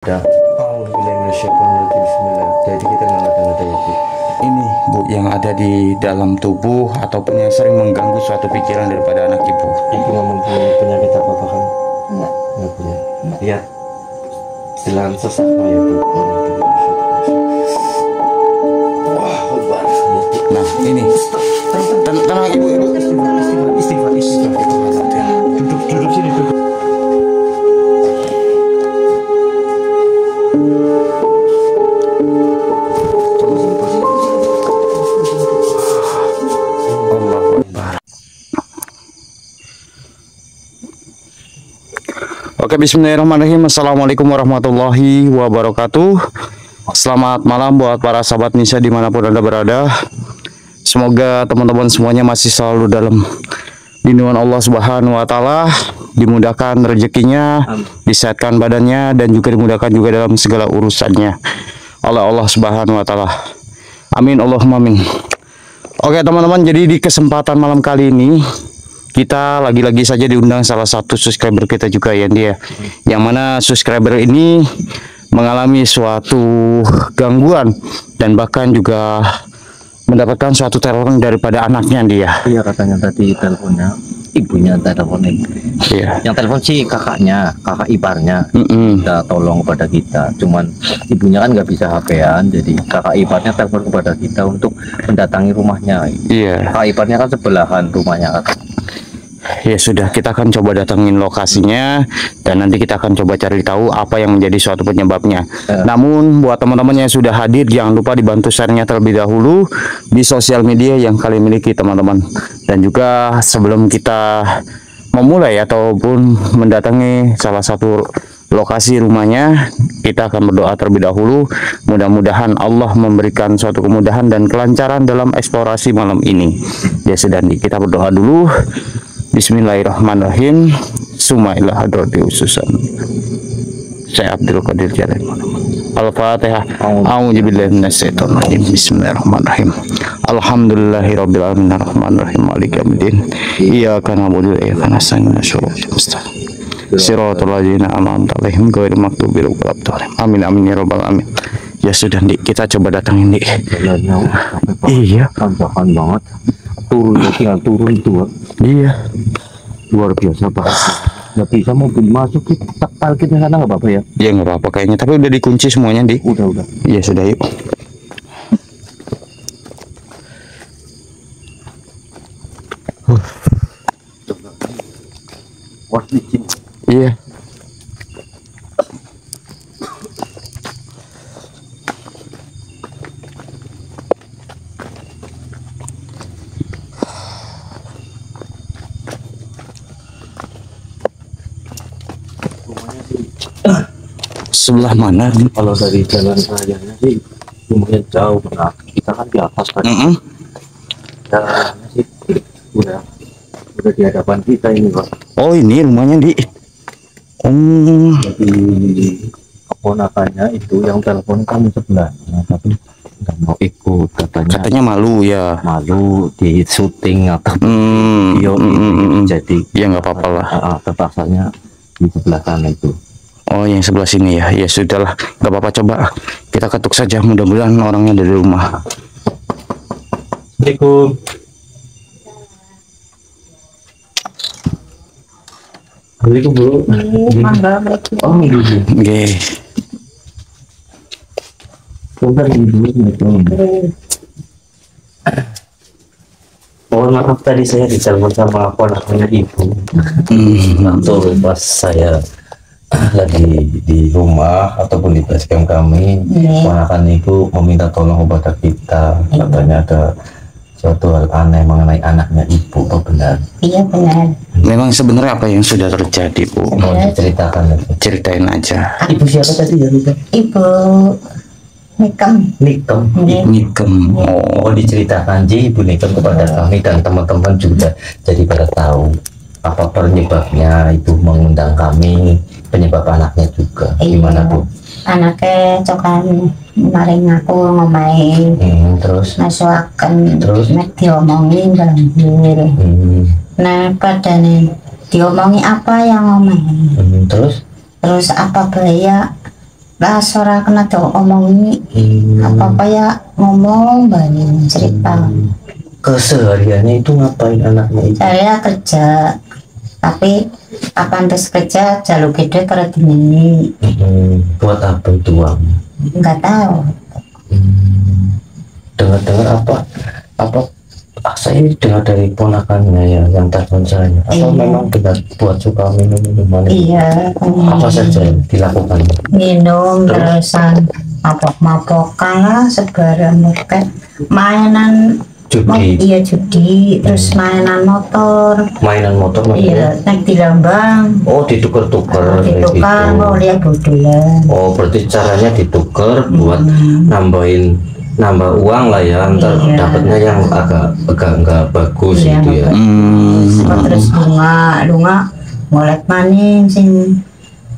Dah. Jadi kita ngeliat ya Bu. Ini Bu yang ada di dalam tubuh ataupun yang sering mengganggu suatu pikiran daripada anak ibu. Ibu nggak mempunyai penyakit apa-apa kan? Enggak. Nggak punya. Lihat. Silakan sesak ya Bu. Wah, hebat. Nah ini tenang ibu. Istighfar. Duduk sini duduk. Oke, bismillahirrahmanirrahim. Assalamualaikum warahmatullahi wabarakatuh. Selamat malam buat para sahabat Nisa dimanapun Anda berada. Semoga teman-teman semuanya masih selalu dalam lindungan Allah Subhanahu wa Ta'ala, dimudahkan rezekinya, disehatkan badannya, dan juga dimudahkan juga dalam segala urusannya oleh Allah Subhanahu wa Ta'ala. Amin Allahumma amin. Oke teman-teman, jadi di kesempatan malam kali ini kita lagi-lagi saja diundang salah satu subscriber kita juga ya dia, yang mana subscriber ini mengalami suatu gangguan dan bahkan juga mendapatkan suatu teror daripada anaknya dia. Iya, katanya tadi teleponnya ibunya teleponin. Iya. Yang telepon sih kakaknya, kakak iparnya. Kita tolong kepada kita. Cuman ibunya kan nggak bisa HP-an, jadi kakak iparnya telepon kepada kita untuk mendatangi rumahnya. Iya. Kakak iparnya kan sebelahan rumahnya kan. Ya sudah, kita akan coba datangin lokasinya dan nanti kita akan coba cari tahu apa yang menjadi suatu penyebabnya. Namun buat teman-teman yang sudah hadir, jangan lupa dibantu share-nya terlebih dahulu di sosial media yang kalian miliki teman-teman. Dan juga sebelum kita memulai ataupun mendatangi salah satu lokasi rumahnya, kita akan berdoa terlebih dahulu. Mudah-mudahan Allah memberikan suatu kemudahan dan kelancaran dalam eksplorasi malam ini. Ya sudah, kita berdoa dulu. Bismillahirrahmanirrahim. Sumailah hadrati ususan. Saya Abdul Qadir Jalal. Al-Fatihah. A'udzubillahi minasyaitonir rajim. Bismillahirrahmanirrahim. Alhamdulillahirabbil alamin arrahmanirrahim maliki yaumiddin. Iyyaka na'budu wa iyyaka nasta'in Shiratal ladzina an'amta 'alaihim ghairil maghdubi 'alaihim waladdallin. Amin amin ya rabbal alamin. Ya sudah Dik, kita coba datangin Dik. Jalannya Iya. tanjakan banget. Tinggal turun tuh. Iya. Luar biasa banget. Nggak bisa mobil masuk, kita parkirnya sana nggak apa-apa ya? Ya nggak apa-apa kayaknya, tapi udah dikunci semuanya Dik. Udah. Iya sudah, yuk. Wah, licin. Iya. Sebelah mana nih? Kalau dari jalan rayanya sih lumayan jauh, nah kita kan di atas kan. Jalannya sih udah di hadapan kita ini Pak. Oh ini rumahnya Di. Jadi keponakannya itu yang telepon kan sebelahnya, tapi nggak mau ikut Katanya malu ya. malu di syuting atau video jadi Ya nggak apa-apa lah. terpaksanya di sebelah sana itu. Oh yang sebelah sini ya. Ya sudahlah, nggak apa-apa, coba kita ketuk saja, mudah-mudahan orangnya dari rumah. Assalamualaikum. Assalamualaikum Bu. Oh, Oke. sebentar Ibu. Mohon maaf tadi saya ditelepon sama ponakannya Ibu. Waktu pas saya lagi di rumah ataupun di basecamp kami, ponakan Ibu meminta tolong kepada kita. Katanya ada suatu hal aneh mengenai anaknya Ibu. Apa benar? Iya benar. Memang sebenarnya apa yang sudah terjadi Bu? Mau diceritakan? Ceritain aja. Ibu siapa tadi ya? Ibu Nikem. Nikem. Nikem. Oh, diceritakan Ji Ibu Nikem kepada kami dan teman-teman juga jadi pada tahu apa penyebabnya. Ibu mengundang kami, penyebab anaknya juga. Gimana Bu? Anaknya cokan maring aku ngomain. Terus? Masuaken. Terus? Nek diomongin banjir. Nah padane diomongi apa yang ngomain. Terus? Terus apa bahaya lah ora kena omongi apa-apa ya ngomong banyak cerita. Kesehariannya itu ngapain anaknya itu? Saya kerja, tapi kapan terus kerja jalur gede pada ini Buat apa itu uang? nggak tahu. Dengar-dengar saya ini dengar dari ponakannya ya yang telepon saya. Apa memang benar buat suka minum minuman? Iya. Apa saja yang dilakukan? Minum terusan mabok-mabokan lah sebarang kayak mainan. Judi. Iya judi, terus mainan motor. Mainan motor maksudnya? Iya, naik di lambang. Oh, ditukar-tukar kayak Ditukar, gitu. mau lihat bodolan. Oh, berarti caranya ditukar buat nambah uang lah ya, ntar Iya. dapatnya yang agak nggak bagus Iya, gitu ya. Terus bunga ngolek maning sing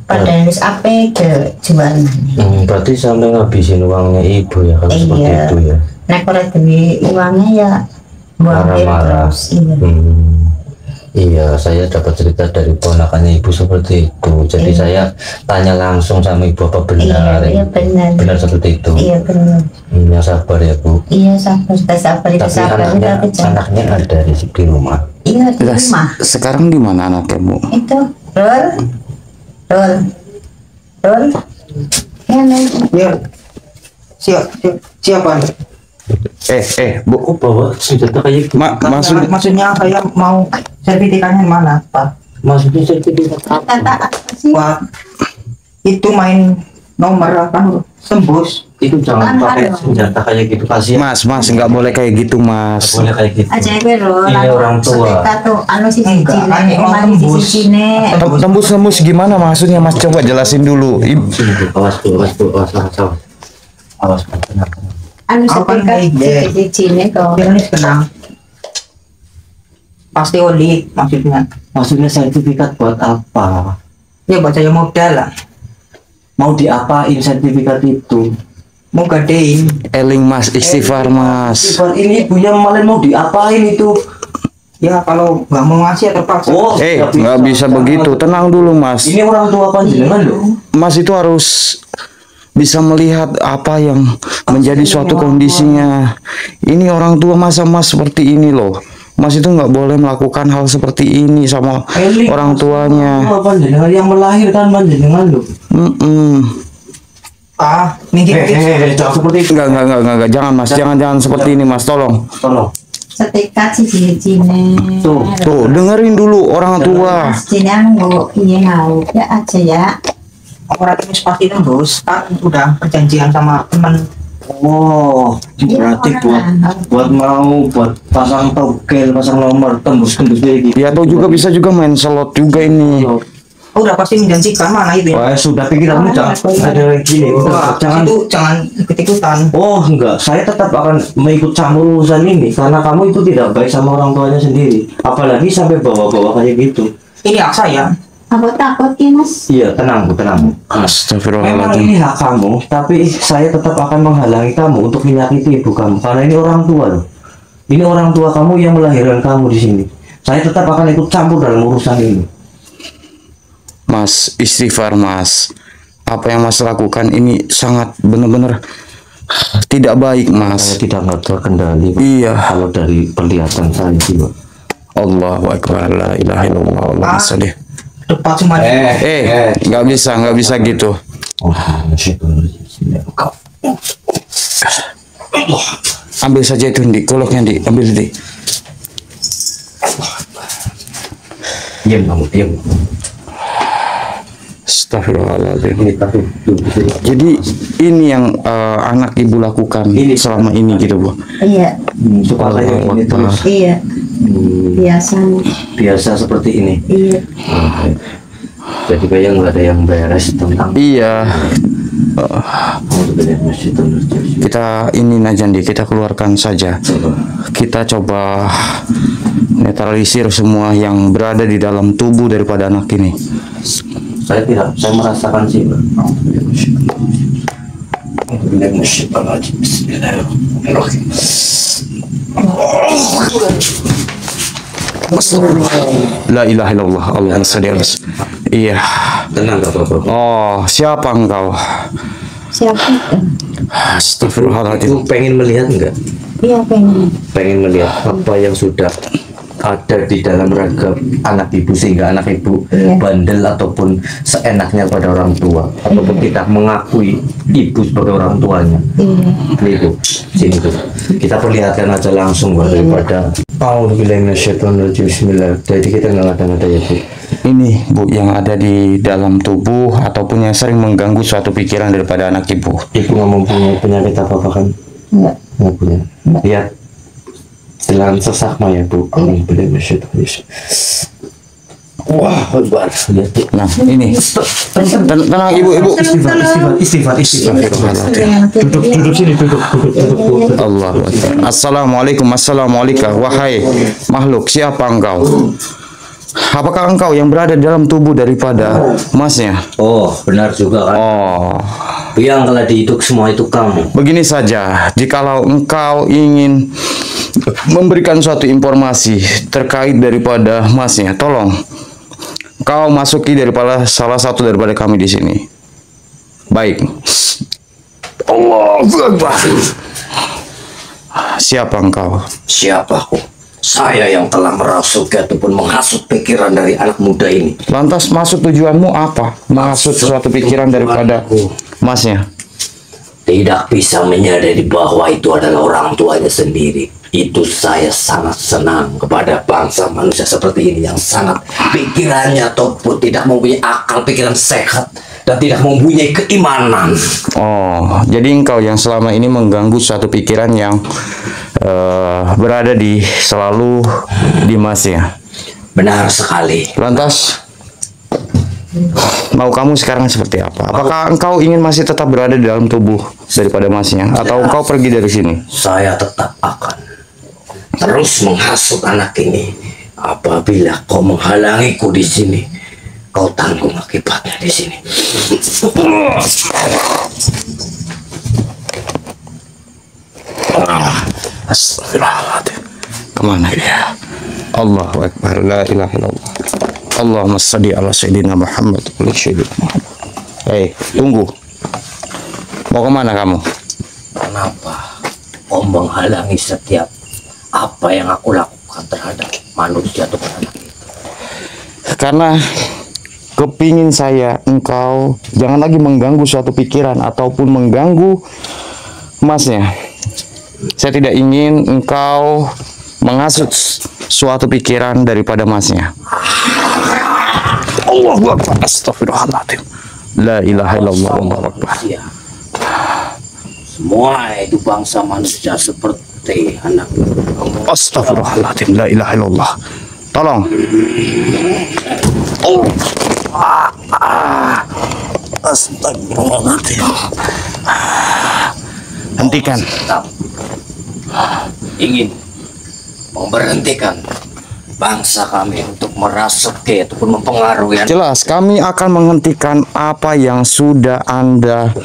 pada wis ape ke jual. Berarti sampai ngabisin uangnya ibu ya kalau seperti Iya. itu ya. Nek ora duwe uangnya ya buang Marah-marah. terus. Iya. Iya, saya dapat cerita dari ponakannya ibu seperti itu. Jadi saya tanya langsung sama ibu apa benar? Iya, benar. Benar seperti itu. Iya benar. Yang sabar ya bu. Iya sabar itu Tapi sabar anaknya ada di rumah. Iya di Lah, rumah. sekarang di mana anaknya, Bu? Itu Rol. Ya nih. Ya, siapa nih? Bu, Oh, bawa senjata kayak gitu. Maksudnya saya mau sertifikatnya mana, Pak? Maksudnya sertifikat Kata apa sih? Wah, itu main nomor apa? Tembus. itu jangan Kan pakai ada. senjata kayak gitu, kasihan. Mas, nggak boleh kayak gitu, Mas. Boleh kayak gitu. Aja gue Rol. Ini orang tua. Setika tuh anu si Enggak, kan cine, mau mari si tembus. cine. Tembus gimana maksudnya, Mas? Coba jelasin dulu. Sini, Bu. Awas Bu, tenang. Anu Apa setika nih? si cine kok. Ini tenang. Pasti oli maksudnya. Maksudnya sertifikat buat apa? Ya buat saya modal lah. Mau diapain sertifikat itu? Mau gadein. Eling, Mas, istighfar, Mas. Buat ini ibunya malah mau diapain itu? Ya kalau nggak mau ngasih ya terpaksa. Oh, Nggak bisa begitu. Tenang dulu, Mas. Ini orang tua panjenengan loh. Mas itu harus bisa melihat apa yang menjadi suatu kondisinya. Ini orang tua masa Mas seperti ini loh. Mas itu nggak boleh melakukan hal seperti ini sama orang tuanya. Panjenengan yang melahirkan panjenengan loh. Minggir. Jangan seperti itu. Enggak, jangan Mas, jangan seperti ini Mas, tolong. Tolong. Setika si cine. Tuh, dengerin dulu orang tua. Cine anu iya ngau ya aja ya. Orang ini pasti tembus. Kan udah perjanjian sama teman. Oh, berarti buat pasang togel, pasang nomor, tembus kayak gitu. Ya atau juga bisa juga main slot juga ini. Udah pasti menjanjikan mana itu. Wah, sudah pikiranmu jangan ada gini. Wah, Jangan. itu jangan ikut-ikutan. Oh enggak, saya tetap akan mengikut campur urusan ini karena kamu itu tidak baik sama orang tuanya sendiri. Apalagi sampai bawa-bawa kayak gitu. Ini hak saya. Aku takut ya mas. Iya, tenang Bu, tenang Bu. Memang Astagfirullahaladzim. ini hak kamu, tapi saya tetap akan menghalangi kamu untuk menyakiti ibu kamu karena ini orang tua loh. Ini orang tua kamu yang melahirkan kamu di sini. Saya tetap akan ikut campur dalam urusan ini. Mas, istighfar Mas. Apa yang Mas lakukan ini sangat benar-benar tidak baik Saya Mas. tidak terkendali Pak. Iya. Kalau dari penglihatan saya sih Pak. Allahu Akbar, la ilaha illallah, Allahumma sholli. Depan semuanya. Nggak bisa gitu. Oh, Ambil saja itu di koloknya di, ambil di. diam kamu, diam. Astagfirullahaladzim. Ini tapi Jadi ini yang anak ibu lakukan Ini. selama ini gitu Bu. Iya, supaya Allahu ini Akbar. terus iya biasa. biasa seperti ini. Iya. Jadi kayak nggak ada yang beres tentang Iya. masjid. Kita ini Najandi, kita keluarkan saja. Kita coba netralisir semua yang berada di dalam tubuh daripada anak ini. Saya merasakan sih Pak. La ilaha illallah, Allahumma sholli ala Iya. Tenang gak apa-apa. Oh, siapa engkau? Siapa itu? Astagfirullahaladzim. Ibu pengen melihat nggak? Iya pengen. Pengen melihat apa yang sudah ada di dalam raga anak ibu, sehingga anak ibu bandel ataupun seenaknya pada orang tua, ataupun tidak mengakui ibu sebagai orang tuanya. Nih Bu, sini Bu, kita perlihatkan aja langsung Bu, daripada Bismillah. Jadi kita nggak ada ya Bu. Ini Bu yang ada di dalam tubuh ataupun yang sering mengganggu suatu pikiran daripada anak ibu. Ibu nggak mempunyai penyakit apa-apa kan? Enggak. Nggak punya. Lihat jalan sesak ya Bu. Amin. Wah, Akbar. Lihat Bu. Nah, ini. Tenang ibu. Istighfar. Duduk sini, duduk. Allah. Assalamualaikum. Wahai makhluk, siapa engkau? Apakah engkau yang berada di dalam tubuh daripada masnya? Oh, benar juga kan. Oh, Yang kalau dihidup semua itu kamu. begini saja. Jikalau engkau ingin memberikan suatu informasi terkait daripada masnya, tolong kau masuki daripada salah satu daripada kami di sini. Baik. Allahu Akbar. Siapa engkau? Siapa aku? Saya yang telah merasuki ataupun menghasut pikiran dari anak muda ini. Lantas maksud tujuanmu apa? Menghasut suatu pikiran daripada masnya? Tidak bisa menyadari bahwa itu adalah orang tuanya sendiri. Itu saya sangat senang kepada bangsa manusia seperti ini yang sangat pikirannya ataupun tidak mempunyai akal pikiran sehat dan tidak mempunyai keimanan. Oh, jadi engkau yang selama ini mengganggu suatu pikiran yang berada selalu di masnya. Benar sekali. Lantas mau kamu sekarang seperti apa? Apakah engkau ingin masih tetap berada di dalam tubuh daripada masnya, atau engkau pergi dari sini? Saya tetap akan terus menghasut anak ini. Apabila kau menghalangiku di sini, kau tanggung akibatnya di sini. Astagfirullahaladzim. Kemana dia? Allahu Akbar. La ilaha illallah. Allahumma salli ala sayyidina Muhammad wa ala sayyidina Muhammad. Hei, tunggu. Mau kemana kamu? Kenapa kau menghalangi setiap apa yang aku lakukan terhadap manusia atau anak itu? Karena kepingin saya engkau jangan lagi mengganggu suatu pikiran ataupun mengganggu masnya. Saya tidak ingin engkau menghasut suatu pikiran daripada masnya. Allahu Akbar. Astagfirullahaladzim. La ilaha illallah. Allahu Akbar. Ya. Semua itu bangsa manusia seperti anak kamu. Astagfirullahaladzim. La ilaha illallah. Tolong. Oh. Astagfirullahaladzim. Hentikan. Tetap ingin memberhentikan bangsa kami untuk merasuki ataupun mempengaruhi. Jelas, kami akan menghentikan apa yang sudah Anda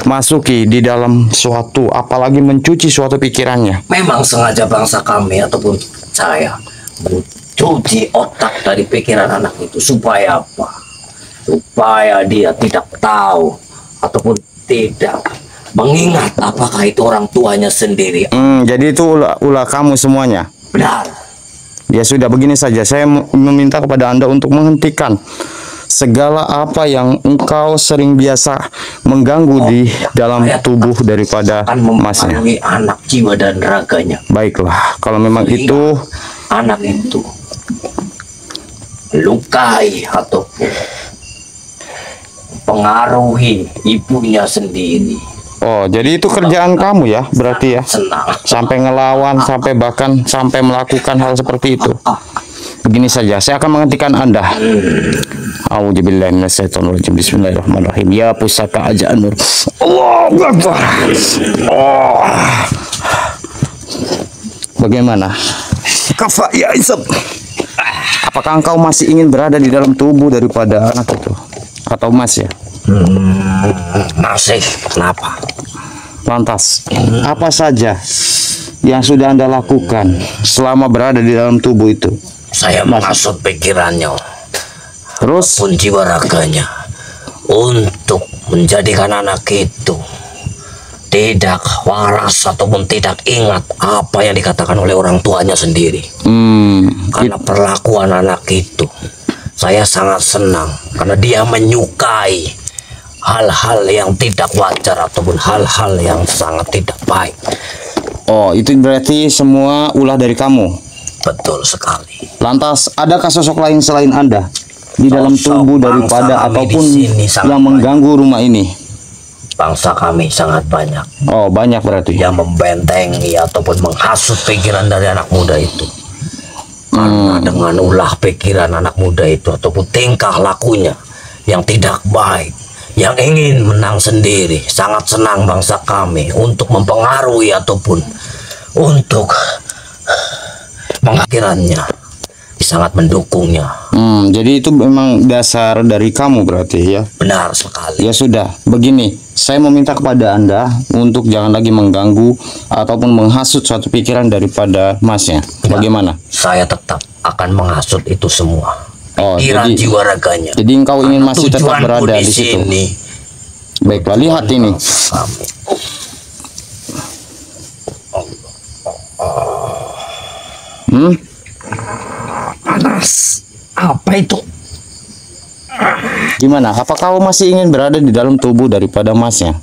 masuki di dalam suatu, apalagi mencuci suatu pikirannya. Memang sengaja bangsa kami ataupun saya mencuci otak dari pikiran anak itu supaya apa? Supaya dia tidak tahu ataupun tidak mengingat apakah itu orang tuanya sendiri. Jadi itu ulah kamu semuanya. Benar. Ya sudah, begini saja. Saya meminta kepada Anda untuk menghentikan segala apa yang engkau sering biasa mengganggu di dalam tubuh daripada akan masnya. mempengaruhi anak jiwa dan raganya. Baiklah, kalau memang itu Anak itu melukai ataupun pengaruhi ibunya sendiri. oh, jadi itu kerjaan kamu ya, berarti ya. Senang. Sampai ngelawan, sampai bahkan sampai melakukan hal seperti itu. Begini saja, saya akan menghentikan Anda. A'udzubillahi minasyaitonirrajim. Bismillahirrahmanirrahim. Ya pusaka Ajanur. Allahu Akbar. Oh. Bagaimana? Kafa ya Isab. Apakah engkau masih ingin berada di dalam tubuh daripada anak itu? Atau mas ya? Masih. Kenapa? Lantas, apa saja yang sudah Anda lakukan selama berada di dalam tubuh itu? Saya menghasut pikirannya Terus pun jiwa raganya untuk menjadikan anak itu tidak waras ataupun tidak ingat apa yang dikatakan oleh orang tuanya sendiri. Karena perlakuan anak itu saya sangat senang, karena dia menyukai hal-hal yang tidak wajar ataupun hal-hal yang sangat tidak baik. oh, itu berarti semua ulah dari kamu. Betul sekali. Lantas adakah sosok lain selain Anda di dalam Sosok tubuh bangsa daripada kami ataupun di sini sangat yang mengganggu rumah ini? Bangsa kami sangat banyak Oh, banyak berarti. yang membentengi ataupun menghasut pikiran dari anak muda itu. Karena dengan ulah pikiran anak muda itu ataupun tingkah lakunya yang tidak baik, yang ingin menang sendiri, sangat senang bangsa kami untuk mempengaruhi ataupun untuk mengakhirannya, sangat mendukungnya. Jadi itu memang dasar dari kamu berarti ya. Benar sekali. Ya sudah, begini, saya meminta kepada Anda untuk jangan lagi mengganggu ataupun menghasut suatu pikiran daripada masnya. Bagaimana? Saya tetap akan menghasut itu semua. Oh, Pikiran jadi- jiwa raganya. Jadi engkau ingin masih tetap Tujuanku berada di situ. sini. Baiklah, lihat ini. Kami. Panas. Apa itu? Gimana? Apa kau masih ingin berada di dalam tubuh daripada masnya?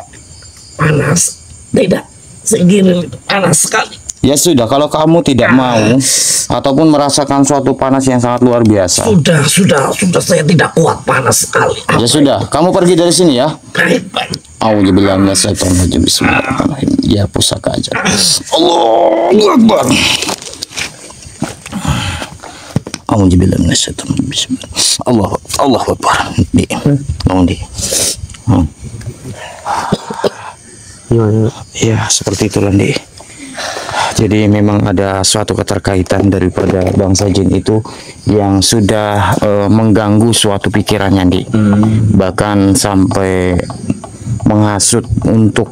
Panas. Tidak. Segini panas sekali. Ya sudah, kalau kamu tidak mau ataupun merasakan suatu panas yang sangat luar biasa, Sudah saya tidak kuat, panas sekali. ya sudah, kamu pergi dari sini ya. Baik. Auzubillahi minasyaitonirrajim. Bismillahirrahmanirrahim. Ya, pusaka aja. Allahu Akbar. Auzubillahi minasyaitonirrajim. Bismillah. Allahu Akbar. Di. Bangun di. Ya, seperti itulah, Di. Jadi memang ada suatu keterkaitan daripada bangsa jin itu yang sudah mengganggu suatu pikirannya, Di. Bahkan sampai menghasut untuk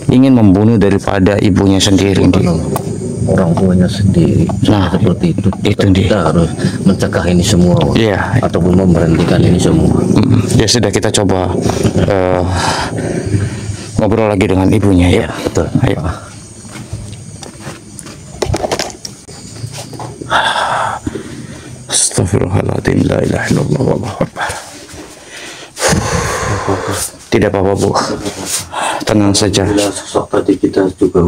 ingin membunuh daripada ibunya sendiri, Di. Orang tuanya sendiri. Nah, Seperti itu. itu, Di. Kita harus mencegah ini semua. Iya. Ataupun memberhentikan ini semua. Ya sudah, kita coba ngobrol lagi dengan ibunya ya. Betul. Ayo. Astagfirullahaladzim, la ilaha illallah, wallahu akbar. Tidak apa-apa, Bu. Tenang saja. Alhamdulillah, sosok tadi kita juga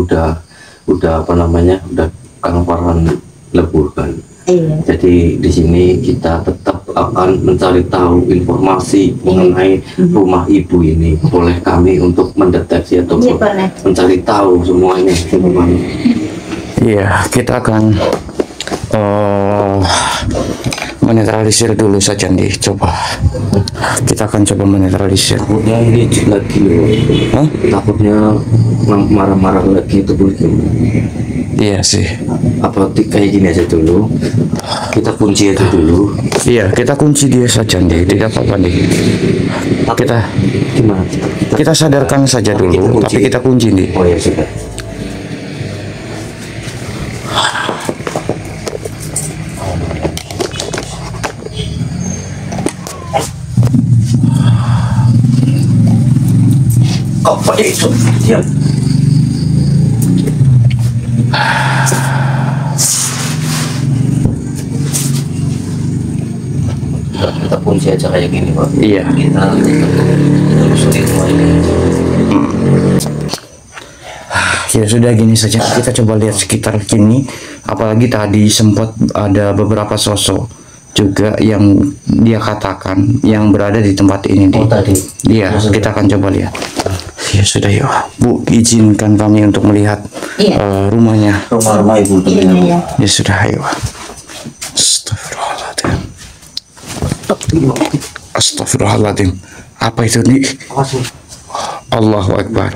udah apa namanya, udah Kang Farhan leburkan. Iya. Jadi di sini kita tetap akan mencari tahu informasi mengenai rumah ibu ini. Boleh kami untuk mendeteksi atau Iya, boleh. mencari tahu semuanya. Iya, kita akan menetralisir dulu saja, nih. Coba. Kita akan coba menetralisir. Takutnya ini lagi loh. Hah? Takutnya marah-marah lagi itu boleh. Iya sih. Apa kayak gini aja dulu. Kita kunci aja dulu. Iya, kita kunci dia saja, nih. Tidak apa-apa, nih. Kita Gimana? kita sadarkan saja dulu, tapi kita kunci, nih. Oh ya sudah. Apa itu? Diam. Kita kunci aja kayak gini, Pak. Iya. Kita telusuri semua ini. Ya sudah, gini saja, kita coba lihat sekitar sini. Apalagi tadi sempat ada beberapa sosok juga yang dia katakan yang berada di tempat ini. Oh, tadi. Iya, kita akan coba lihat. Ya sudah, yuk, Bu, izinkan kami untuk melihat Iya. rumahnya. Rumah ibu itu. Iya. Ya sudah, ayo. Astagfirullahaladzim. Astagfirullahaladzim. Apa itu, nih? Allahu Akbar.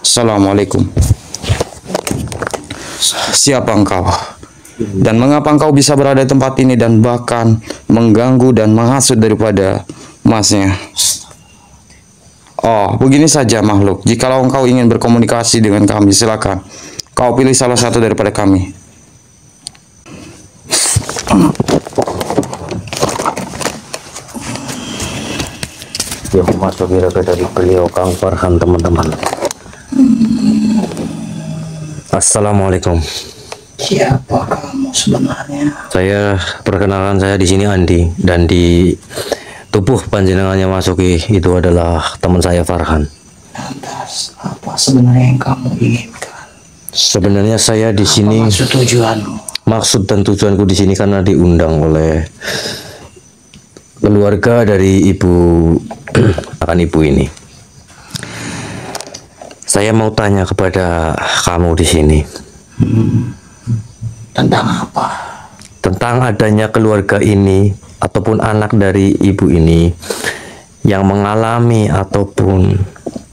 Assalamualaikum. Siapa engkau? Dan mengapa engkau bisa berada di tempat ini dan bahkan mengganggu dan menghasut daripada masnya? Oh, begini saja makhluk. Jikalau engkau ingin berkomunikasi dengan kami, silakan. Kau pilih salah satu daripada kami. yang memasuki raga dari beliau Kang Farhan, teman-teman. Assalamualaikum. Siapa kamu sebenarnya? Saya perkenalkan, saya di sini Andi, dan di tubuh panjenengannya masuki itu adalah teman saya Farhan. Lantas apa sebenarnya yang kamu inginkan? Sebenarnya saya di sini, Maksud tujuanmu? maksud dan tujuanku di sini karena diundang oleh keluarga dari ibu akan ibu ini. Saya mau tanya kepada kamu di sini. Tentang apa? Tentang adanya keluarga ini ataupun anak dari ibu ini yang mengalami ataupun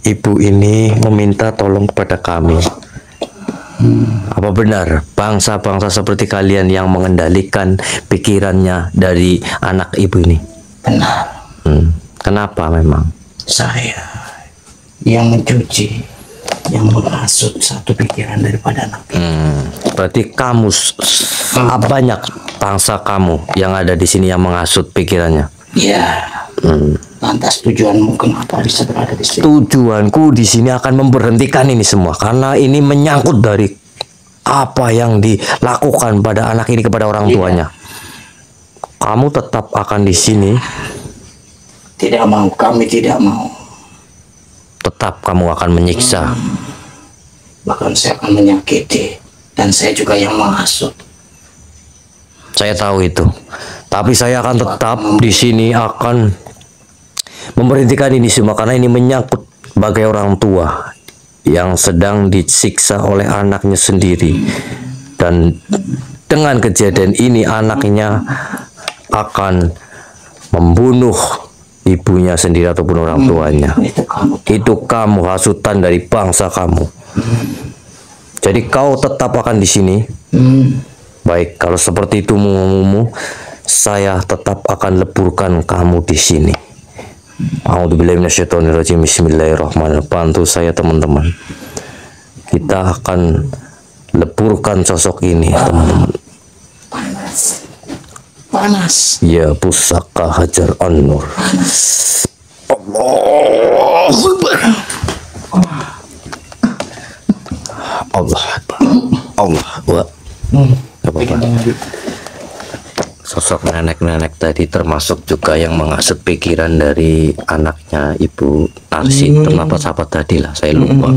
ibu ini meminta tolong kepada kami. Apa benar bangsa-bangsa seperti kalian yang mengendalikan pikirannya dari anak ibu ini? Benar. Kenapa memang? Saya yang mencuci, yang menghasut satu pikiran daripada anak. Berarti kamu banyak bangsa kamu yang ada di sini yang menghasut pikirannya. Ya. Lantas tujuanmu kenapa bisa berada di sini? Tujuanku di sini akan memberhentikan ini semua karena ini menyangkut dari apa yang dilakukan pada anak ini kepada orang tuanya. Kamu tetap akan di sini. Tidak mau, kami tidak mau. Tetap kamu akan menyiksa. Bahkan saya akan menyakiti, dan saya juga yang menghasut. Saya tahu itu. Tapi saya akan tetap di sini akan memberhentikan ini semua karena ini menyangkut sebagai orang tua yang sedang disiksa oleh anaknya sendiri, dan dengan kejadian ini anaknya akan membunuh ibunya sendiri ataupun orang tuanya. Itu kamu hasutan dari bangsa kamu. Jadi kau tetap akan di sini. Baik, kalau seperti itu maumu, saya tetap akan leburkan kamu di sini. A'udzubillahi minasyaitonirrajim. Bismillahirrahmanirrahim. Bantu saya, teman-teman. Kita akan leburkan sosok ini, teman-teman. Panas. Ya pusaka Hajar An-Nur. Allahu Akbar. Allah Akbar. Allah Akbar. Gak apa-apa. Sosok nenek-nenek tadi termasuk juga yang menghasut pikiran dari anaknya Ibu Narsi. Kenapa sahabat tadi lah, saya lupa.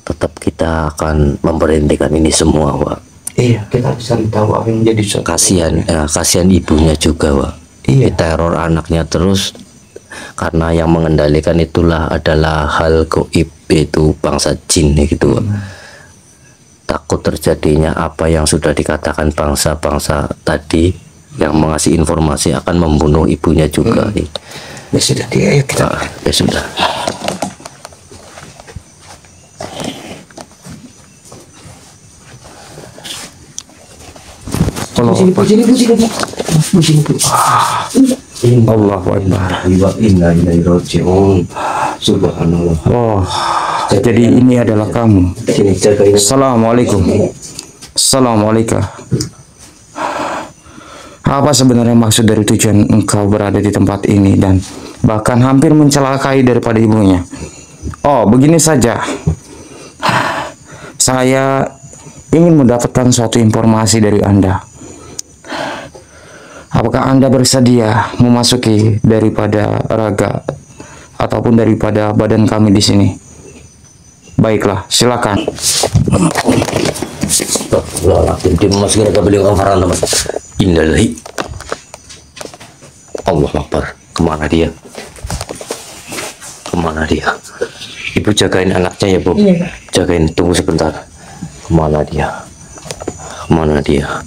Tetap kita akan memberhentikan ini semua, Wak. Iya, kita bisa tahu apa yang menjadi Kasihan ibunya juga, Wak. Iya. Teror anaknya terus karena yang mengendalikan itulah adalah hal goib, itu bangsa jin gitu, Wak. Takut terjadinya apa yang sudah dikatakan bangsa-bangsa tadi yang mengasih informasi akan membunuh ibunya juga. Ya sudah, ayo kita. Ya sudah. Allahu Akbar. Subhanallah. Oh, jadi ini adalah kamu. Assalamualaikum. Assalamualaikum. Apa sebenarnya maksud dari tujuan engkau berada di tempat ini dan bahkan hampir mencelakai daripada ibunya? Oh, begini saja. Saya ingin mendapatkan suatu informasi dari Anda. Apakah Anda bersedia memasuki daripada raga ataupun daripada badan kami di sini? Baiklah, silakan. Astagfirullahaladzim, dia memasuki raga beliau Kang Farhan, teman. Innalillahi. Allah Akbar. Kemana dia? Kemana dia? Ibu jagain anaknya ya, Bu. Jagain, tunggu sebentar. Kemana dia? Kemana dia?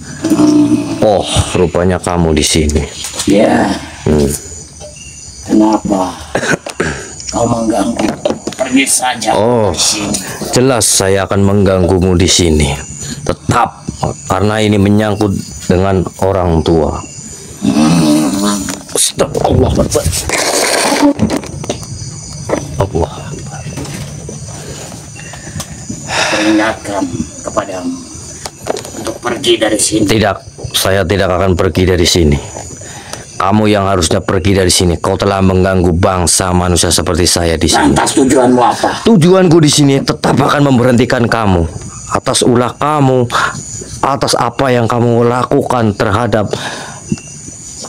Oh, rupanya kamu di sini. Ya. Kenapa? Kau mengganggu? Pergi saja. Oh, jelas saya akan mengganggumu di sini. Tetap, karena ini menyangkut dengan orang tua. Astagfirullah. Allah. Peringatkan kepadamu untuk pergi dari sini. Tidak, saya tidak akan pergi dari sini. Kamu yang harusnya pergi dari sini. Kau telah mengganggu bangsa manusia seperti saya di sini. Lantas tujuanmu apa? Tujuanku di sini tetap akan memberhentikan kamu atas ulah kamu, atas apa yang kamu lakukan terhadap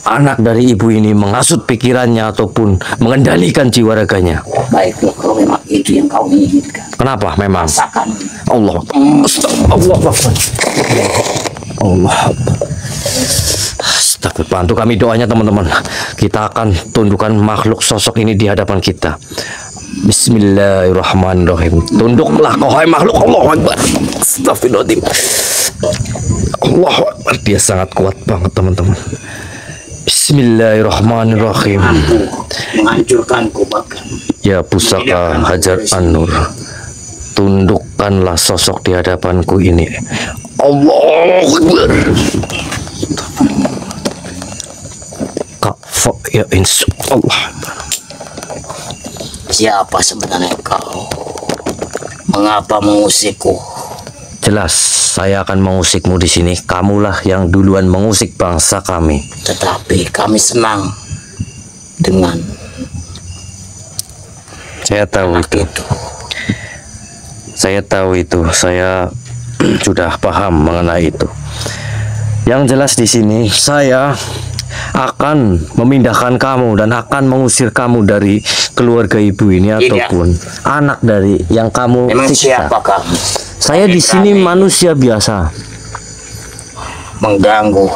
anak dari ibu ini, menghasut pikirannya ataupun mengendalikan jiwa raganya. Baiklah, kalau memang itu yang kau inginkan. Kenapa memang? Rasakan. Allah. Allah. Allah. Astagfirullah. Bantu kami doanya teman-teman. Kita akan tundukkan makhluk sosok ini di hadapan kita. Bismillahirrahmanirrahim. Tunduklah kau hai makhluk. Allahu Akbar. Astagfirullahaladzim. Allahu Akbar. Dia sangat kuat banget teman-teman. Bismillahirrahmanirrahim. Menghancurkanku bahkan. Ya pusaka Hajar An-Nur, tundukkanlah sosok di hadapanku ini. Allahu Akbar. Kafa ya insyaallah. Siapa sebenarnya kau? Mengapa mengusikku? Jelas, saya akan mengusikmu di sini. Kamulah yang duluan mengusik bangsa kami. Tetapi kami senang dengan Saya tahu itu. Saya tahu itu. Saya sudah paham mengenai itu. Yang jelas di sini saya akan memindahkan kamu dan akan mengusir kamu dari keluarga ibu ini ataupun anak dari yang kamu memang siksa. siapa kamu? Saya di sini manusia biasa. Mengganggu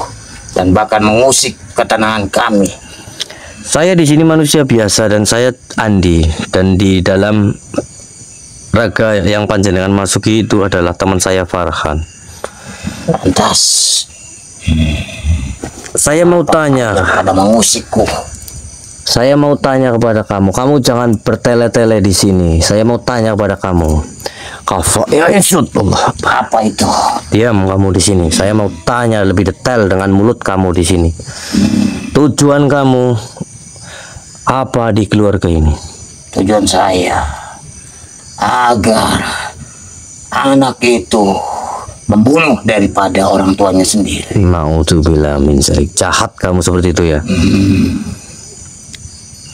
dan bahkan mengusik ketenangan kami. Saya di sini manusia biasa dan saya Andi, dan di dalam raga yang panjenengan masuki itu adalah teman saya Farhan. Lantas Saya mau tanya, pada mengusikku. saya mau tanya kepada kamu. Kamu jangan bertele-tele di sini. Saya mau tanya kepada kamu. Kafa ya insyaallah. Apa itu? Diam kamu di sini. Saya mau tanya lebih detail dengan mulut kamu di sini. Tujuan kamu apa di keluarga ini? Tujuan saya agar anak itu membunuh daripada orang tuanya sendiri. Ma'udzubillah min dzalik. Jahat kamu seperti itu ya.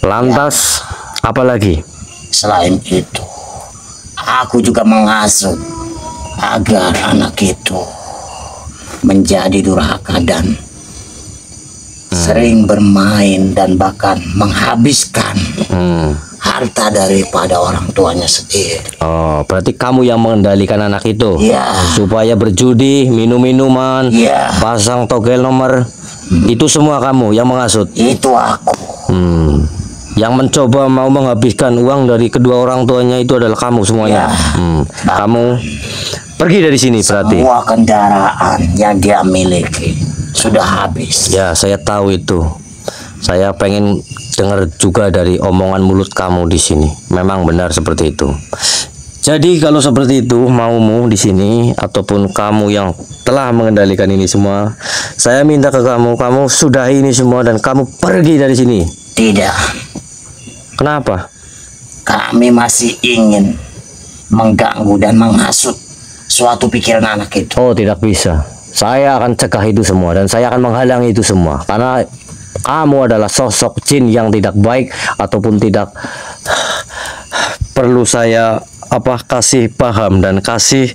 Lantas apa lagi? Selain itu, aku juga menghasut agar anak itu menjadi durhaka dan sering bermain dan bahkan menghabiskan harta daripada orang tuanya sendiri. Oh, berarti kamu yang mengendalikan anak itu? Iya. Supaya berjudi, minum-minuman, Iya. pasang togel nomor, itu semua kamu yang menghasut? Itu aku. Yang mencoba mau menghabiskan uang dari kedua orang tuanya itu adalah kamu semuanya? Kamu pergi dari sini berarti? Semua kendaraan yang dia miliki sudah habis. Ya, saya tahu itu. Saya pengen dengar juga dari omongan mulut kamu di sini. Memang benar seperti itu. Jadi kalau seperti itu maumu di sini ataupun kamu yang telah mengendalikan ini semua, saya minta ke kamu, kamu sudahi ini semua dan kamu pergi dari sini. Tidak. Kenapa? Kami masih ingin mengganggu dan menghasut suatu pikiran anak itu. Oh, tidak bisa. Saya akan cegah itu semua dan saya akan menghalangi itu semua karena kamu adalah sosok jin yang tidak baik ataupun tidak perlu saya kasih paham dan kasih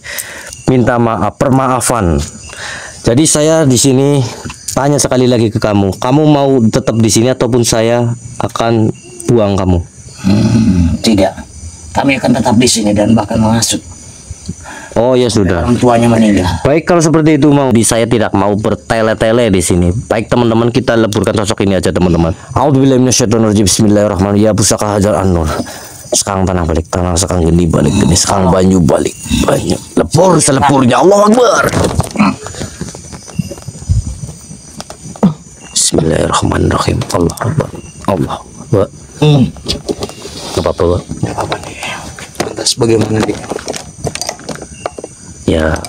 minta maaf, permaafan. Jadi saya di sini tanya sekali lagi ke kamu, kamu mau tetap di sini ataupun saya akan buang kamu? Tidak. Kami akan tetap di sini dan bahkan menghasut. Oh ya sudah. Orang tuanya meninggal. Baik kalau seperti itu saya tidak mau bertele-tele di sini. Baik teman-teman, kita leburkan sosok ini aja teman-teman. A'udzubillahi minasyaitonirrajim. Bismillahirrahmanirrahim. Ya pusaka Hajar An-Nur. Sekarang tanah balik tanah, sekarang geni balik geni, sekarang banyu balik banyu. Lepur selepurnya. Allahu Akbar. Bismillahirrahmanirrahim. Allah Akbar. Allah Akbar. Apa-apa, Pak? Apa nih? Lantas bagaimana nih? Ya,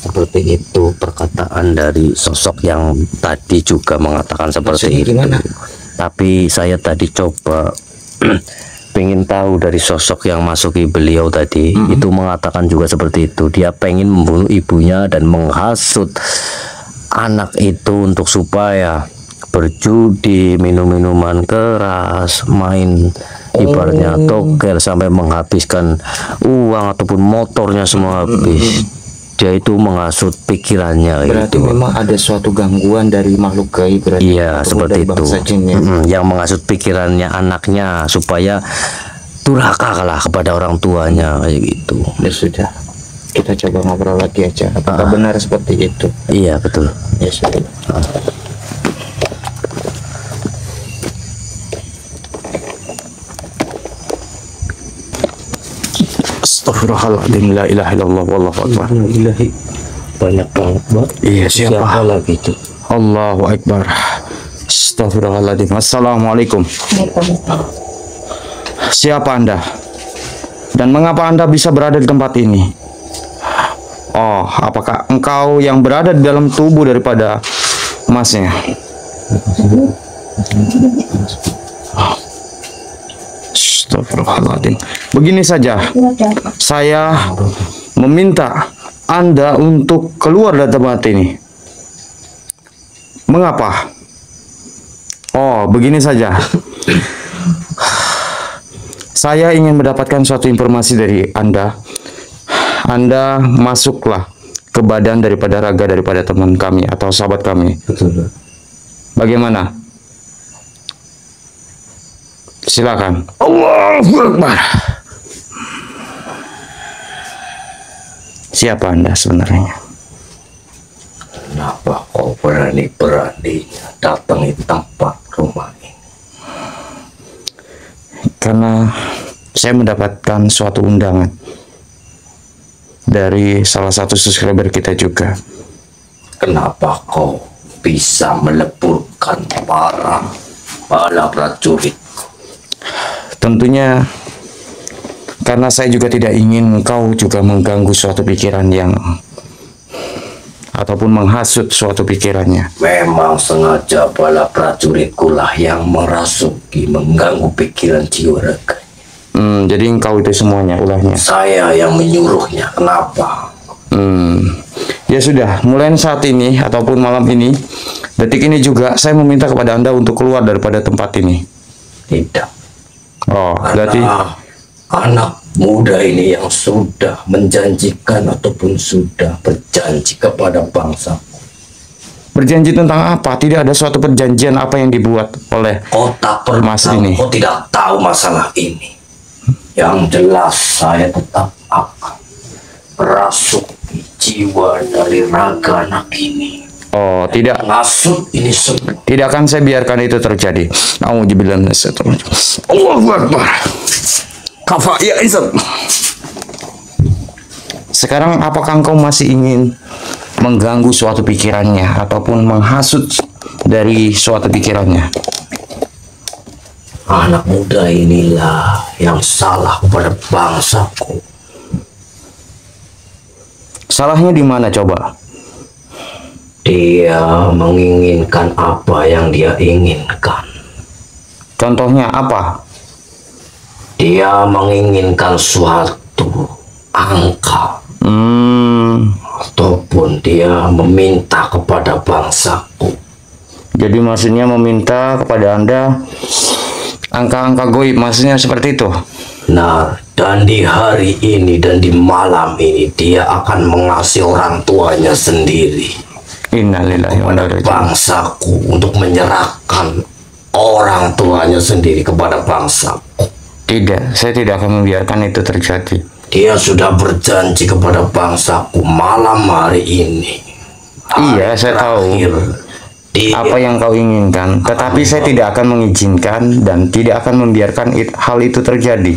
seperti itu perkataan dari sosok yang tadi juga mengatakan seperti Maksudnya itu. gimana? Tapi saya tadi coba pengen tahu dari sosok yang masuki beliau tadi itu mengatakan juga seperti itu. Dia pengen membunuh ibunya dan menghasut anak itu untuk supaya berjudi, minum minuman keras, main ibaratnya tokel sampai menghabiskan uang ataupun motornya semua habis. Dia itu menghasut pikirannya. Berarti itu memang ada suatu gangguan dari makhluk gaib berarti. Iya, seperti itu. Yang menghasut pikirannya anaknya supaya durhaka kalah kepada orang tuanya kayak gitu. Ya sudah, kita coba ngobrol lagi aja. Apakah benar seperti itu? Iya, betul. Ya sudah. Astagfirullahaladzim, la ilaha illallah, wallahu akbar. Ilahi, banyak banget, Mbak. Iya, siapa lagi itu? Allahu akbar. Astagfirullahaladzim. Assalamualaikum. Siapa Anda? Dan mengapa Anda bisa berada di tempat ini? Oh, apakah engkau yang berada di dalam tubuh daripada emasnya? Astagfirullahaladzim. Begini saja, saya meminta Anda untuk keluar dari tempat ini. Mengapa? Oh, begini saja. Saya ingin mendapatkan suatu informasi dari Anda. Anda masuklah ke badan daripada raga daripada teman kami atau sahabat kami. Betul. Bagaimana? Silakan. Allahu Akbar. Siapa Anda sebenarnya? Kenapa kau berani-beraninya datangi tempat rumah ini? Karena saya mendapatkan suatu undangan dari salah satu subscriber kita juga. Kenapa kau bisa meleburkan para prajurit? Tentunya karena saya juga tidak ingin engkau juga mengganggu suatu pikiran yang ataupun menghasut suatu pikirannya. Memang sengaja bala prajuritku lah yang merasuki, mengganggu pikiran jiwa raga. Jadi engkau itu semuanya ulahnya. Saya yang menyuruhnya. Kenapa? Ya sudah, mulai saat ini ataupun malam ini, detik ini juga saya meminta kepada Anda untuk keluar daripada tempat ini. Tidak. Oh, berarti anak muda ini yang sudah menjanjikan ataupun sudah berjanji kepada bangsa. berjanji tentang apa? Tidak ada suatu perjanjian apa yang dibuat oleh Kau tak Mas ini. Kau tidak tahu masalah ini. Yang jelas saya tetap akan merasuki jiwa dari raga anak ini. Oh, tidak. Ngasut ini semua. Tidak akan saya biarkan itu terjadi. Nauzubillah minasyaitonir rajim. Allahu Akbar. Kafa ya Izzat. Sekarang apakah engkau masih ingin mengganggu suatu pikirannya ataupun menghasut dari suatu pikirannya? Anak muda inilah yang salah kepada bangsaku. Salahnya di mana coba? Dia menginginkan apa yang dia inginkan. Contohnya apa? Dia menginginkan suatu angka. Ataupun dia meminta kepada bangsaku. Jadi maksudnya meminta kepada Anda angka-angka goib, maksudnya seperti itu? Nah, dan di hari ini dan di malam ini dia akan mengasihi orang tuanya sendiri. Innalillahi wa inna Kepada ilaihi raji'un. bangsaku untuk menyerahkan orang tuanya sendiri kepada bangsaku. Tidak, saya tidak akan membiarkan itu terjadi. Dia sudah berjanji kepada bangsaku malam hari ini. Iya, saya tahu apa yang kau inginkan, tetapi saya tidak akan mengizinkan dan tidak akan membiarkan hal itu terjadi.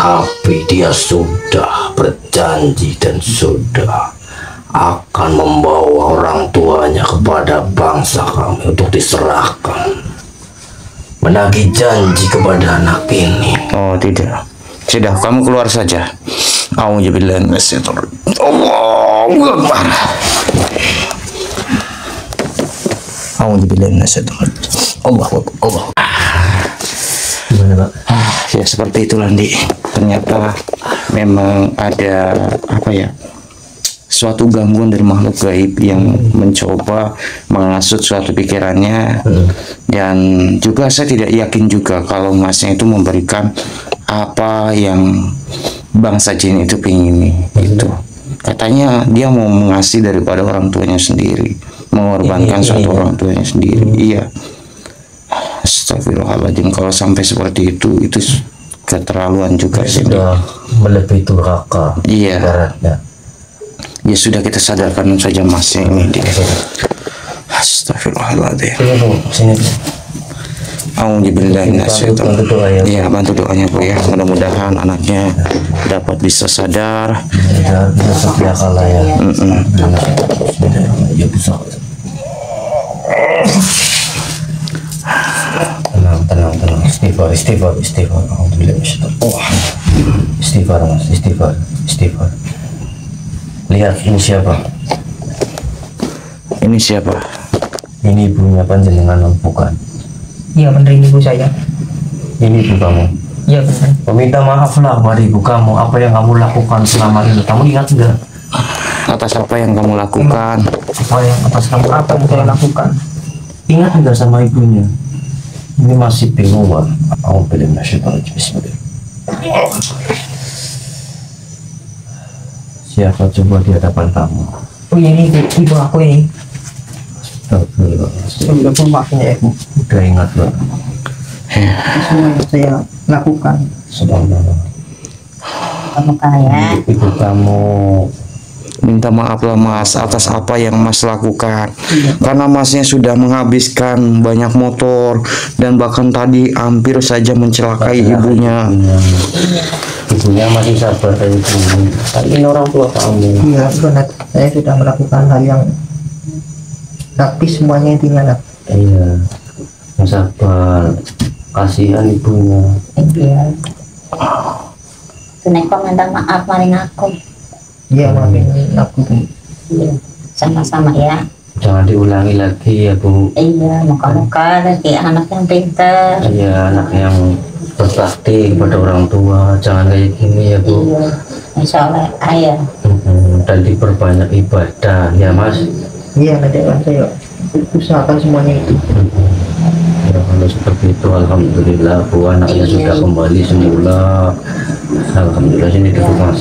Tapi dia sudah berjanji dan sudah akan membawa orang tuanya kepada bangsa kami untuk diserahkan. Menagih janji kepada anak ini. Oh, tidak. Sudah, kamu keluar saja. Auzubillahi minasyaitonir rajim. Allahu Akbar. Auzubillahi minasyaitonir rajim. Allahu Akbar. Allah. Gimana, Pak? Ya seperti itu, Landi. Ternyata memang ada apa ya? suatu gangguan dari makhluk gaib yang mencoba menghasut suatu pikirannya. Dan juga saya tidak yakin juga kalau masnya itu memberikan apa yang bangsa jin itu pingini. Itu katanya dia mau mengasih daripada orang tuanya sendiri, mengorbankan suatu orang tuanya sendiri. Iya. Astagfirullahaladzim, kalau sampai seperti itu keterlaluan juga sih. Sudah melebihi durhaka. Iya. Ibaratnya. Ya sudah, kita sadarkan saja masnya ini. Astagfirullahaladzim. Sini Bu, sini. Auzubillahi minasyaitonir Bantu doa ya. Iya, bantu doanya Bu ya. Mudah-mudahan anaknya dapat bisa sadar. Sudah bisa setia kala ya. Ya bisa. Tenang. Istighfar. Alhamdulillah. Istighfar Mas, istighfar. Lihat ini siapa? Ini siapa? Ini ibunya panjenengan bukan? Iya benar, ini ibu saya. Ini ibu kamu. Iya benar. Meminta maaf lah pada ibu kamu apa yang kamu lakukan selama ini. Kamu ingat enggak? Atas apa yang kamu lakukan? Apa yang saya lakukan? Ingat enggak sama ibunya? Ini masih bingung Pak. Alhamdulillah. Bismillah. Siapa coba di hadapan kamu? Oh ini ibu aku ini. Astagfirullah. Sudah pun maafnya ibu. Udah ingat loh. Semua yang saya lakukan. Subhanallah. Kamu kaya. Ibu kamu Minta maaflah Mas atas apa yang Mas lakukan. Karena Masnya sudah menghabiskan banyak motor dan bahkan tadi hampir saja mencelakai ibunya. Ibunya masih sabar kayak gini. Ini orang tua kamu. Iya benar. Saya sudah melakukan hal yang tapi semuanya intinya. Iya. Yang sabar. Kasihan ibunya. Iya. Nek kok minta maaf maring aku. Iya maafin aku Bu. Iya. Sama-sama ya. Jangan diulangi lagi ya Bu. Iya, muka-muka lagi anak yang pintar. Iya, anak yang berbakti kepada orang tua. Jangan kayak gini ya Bu. Iya. Insya Allah ayah. Dan diperbanyak ibadah ya Mas. Iya nanti akan saya usahakan semuanya itu. Ya kalau seperti itu alhamdulillah Bu, anaknya sudah kembali semula. Alhamdulillah. Sini duduk Mas.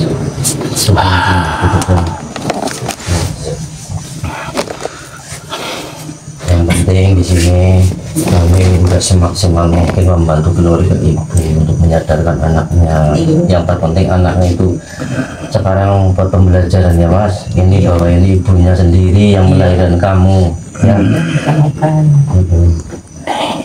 Yang penting di sini kami udah semaksimal mungkin membantu keluarga ibu untuk menyadarkan anaknya. Yang terpenting anaknya itu sekarang pembelajaran ya Mas. Ini bahwa ini ibunya sendiri yang melahirkan kamu ya.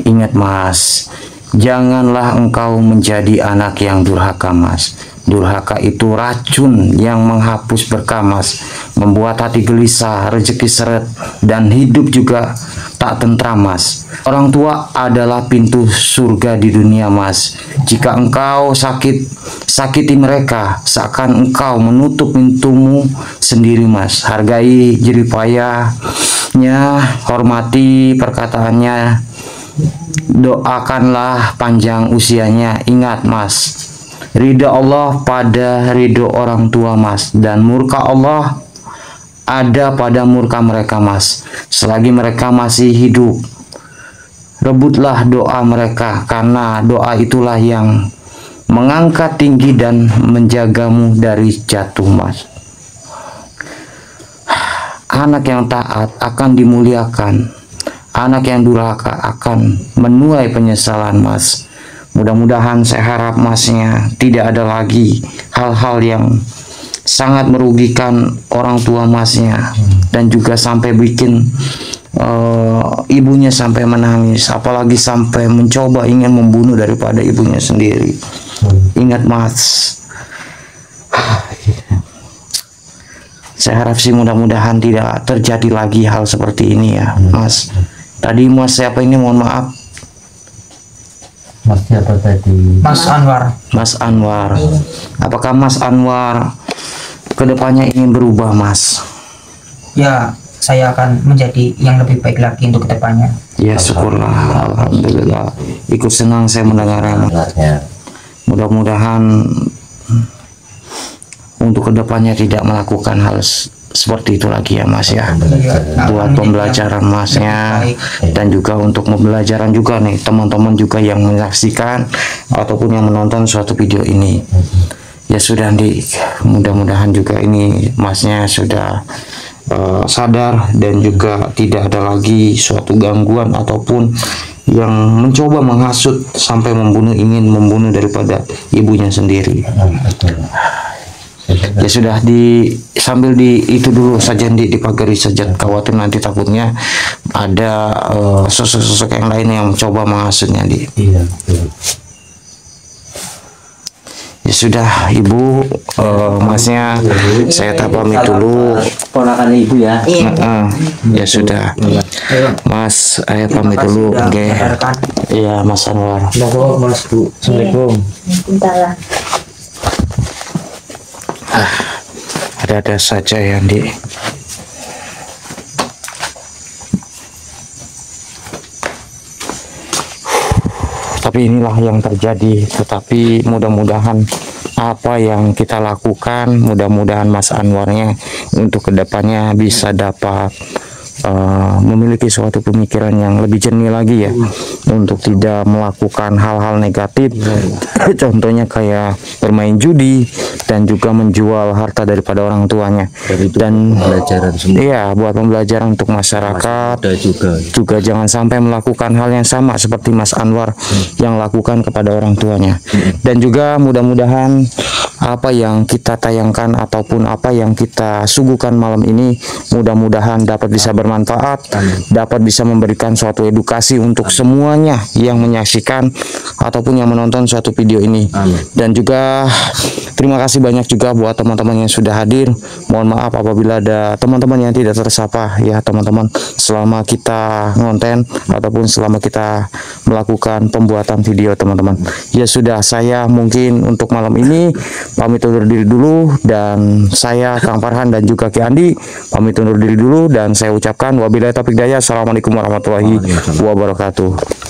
Ingat Mas, janganlah engkau menjadi anak yang durhaka Mas. Durhaka itu racun yang menghapus berkah Mas, membuat hati gelisah, rezeki seret, dan hidup juga tak tentram Mas. Orang tua adalah pintu surga di dunia Mas. Jika engkau sakiti mereka, seakan engkau menutup pintumu sendiri Mas. Hargai jeripayahnya, hormati perkataannya, doakanlah panjang usianya. Ingat Mas, ridha Allah pada ridho orang tua Mas, dan murka Allah ada pada murka mereka Mas. Selagi mereka masih hidup, rebutlah doa mereka, karena doa itulah yang mengangkat tinggi dan menjagamu dari jatuh Mas. Anak yang taat akan dimuliakan, anak yang durhaka akan menuai penyesalan Mas. Mudah-mudahan saya harap Masnya tidak ada lagi hal-hal yang sangat merugikan orang tua Masnya, dan juga sampai bikin ibunya sampai menangis, apalagi sampai mencoba ingin membunuh daripada ibunya sendiri. Ingat Mas, saya harap sih mudah-mudahan tidak terjadi lagi hal seperti ini ya Mas. Tadi Mas siapa ini, mohon maaf? Mas siapa tadi? Mas Anwar. Mas Anwar. Apakah Mas Anwar kedepannya ingin berubah Mas? Ya saya akan menjadi yang lebih baik lagi untuk kedepannya. Ya syukurlah, alhamdulillah. Ikut senang saya mendengarnya. Anaknya. Mudah-mudahan untuk kedepannya tidak melakukan hal seperti itu lagi ya Mas ya, buat pembelajaran Masnya, dan juga untuk pembelajaran juga nih teman-teman juga yang menyaksikan ataupun yang menonton suatu video ini. Ya sudah Andi, mudah-mudahan juga ini Masnya sudah sadar dan juga tidak ada lagi suatu gangguan ataupun yang mencoba menghasut sampai ingin membunuh daripada ibunya sendiri. Ya sudah, sambil itu dulu saja dipagari saja, khawatir nanti takutnya ada sosok-sosok yang lain yang mencoba menghasutnya Iya. Ya sudah Ibu, Masnya saya pamit dulu. Ponakan ibu ya. Ya sudah Mas, saya pamit dulu. Oke. Iya Mas Anwar. Mas Bu. Assalamualaikum. Entahlah. Ada saja ya Andi. Tapi inilah yang terjadi. Tetapi mudah-mudahan apa yang kita lakukan, mudah-mudahan Mas Anwarnya untuk kedepannya bisa dapat memiliki suatu pemikiran yang lebih jernih lagi ya, untuk tidak melakukan hal-hal negatif. Contohnya kayak bermain judi dan juga menjual harta daripada orang tuanya. Dan Pembelajaran semua. iya, buat pembelajaran untuk masyarakat. Ada Juga jangan sampai melakukan hal yang sama seperti Mas Anwar yang lakukan kepada orang tuanya. Dan juga mudah-mudahan apa yang kita tayangkan ataupun apa yang kita suguhkan malam ini mudah-mudahan dapat bisa bermanfaat, dapat bisa memberikan suatu edukasi untuk semuanya yang menyaksikan ataupun yang menonton suatu video ini. Dan juga terima kasih banyak juga buat teman-teman yang sudah hadir. Mohon maaf apabila ada teman-teman yang tidak tersapa ya teman-teman, selama kita ngonten ataupun selama kita melakukan pembuatan video teman-teman. Ya sudah, saya mungkin untuk malam ini pamit undur diri dulu, dan saya Kang Farhan dan juga Ki Andi pamit undur diri dulu, dan saya ucapkan wabillahi taufiq hidayah. Assalamualaikum warahmatullahi wabarakatuh.